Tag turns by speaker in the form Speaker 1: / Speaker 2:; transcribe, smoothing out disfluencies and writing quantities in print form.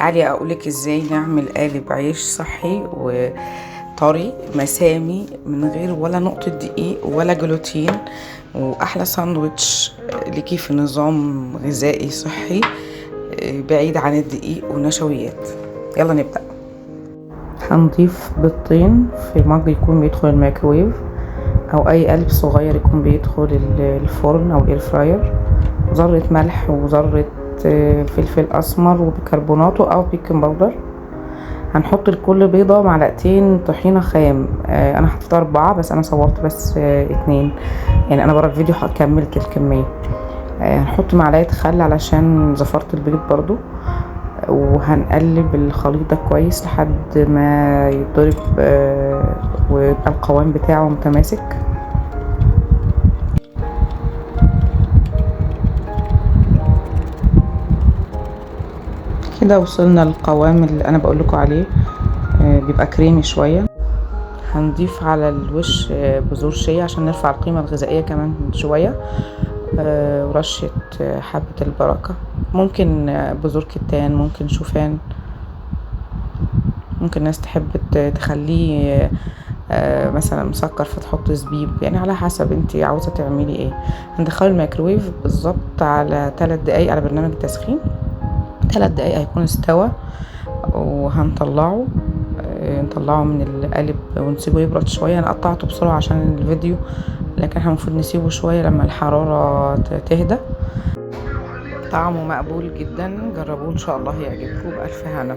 Speaker 1: تعالي اقولك ازاي نعمل قالب عيش صحي وطري مسامي من غير ولا نقطة دقيق ولا جلوتين، واحلى ساندوتش ليكي في نظام غذائي صحي بعيد عن الدقيق والنشويات. يلا نبدأ. هنضيف بيضتين في مج يكون بيدخل الميكرويف او اي قالب صغير يكون بيدخل الفرن او الاير فراير، ذرة ملح وذرة فلفل اسمر وبيكربوناته او بيكنج باودر. هنحط لكل بيضة معلقتين طحينة خام. انا حطيت 4 بس انا صورت بس 2، يعني انا برا الفيديو كملت الكمية. هنحط معلقة خل علشان زفرة البيض برضو، وهنقلب الخليط ده كويس لحد ما يتضرب ويبقى القوام بتاعه متماسك. كده وصلنا للقوام اللي انا بقولكوا عليه، بيبقى كريمي شوية. هنضيف على الوش بذور شيا عشان نرفع القيمة الغذائية كمان شوية، ورشة حبة البركة، ممكن بذور كتان، ممكن شوفان، ممكن ناس تحب تخليه مثلا مسكر فتحط زبيب، يعني على حسب انتي عاوزة تعملي ايه. هندخله الميكرويف بالظبط على 3 دقايق على برنامج التسخين. 3 دقايق هيكون استوى، وهنطلعه نطلعه من القالب ونسيبه يبرد شوية. انا قطعته بسرعة عشان الفيديو، لكن احنا المفروض نسيبه شوية لما الحرارة تهدى. طعمه مقبول جدا، جربوه ان شاء الله يعجبكم. بألف هنا.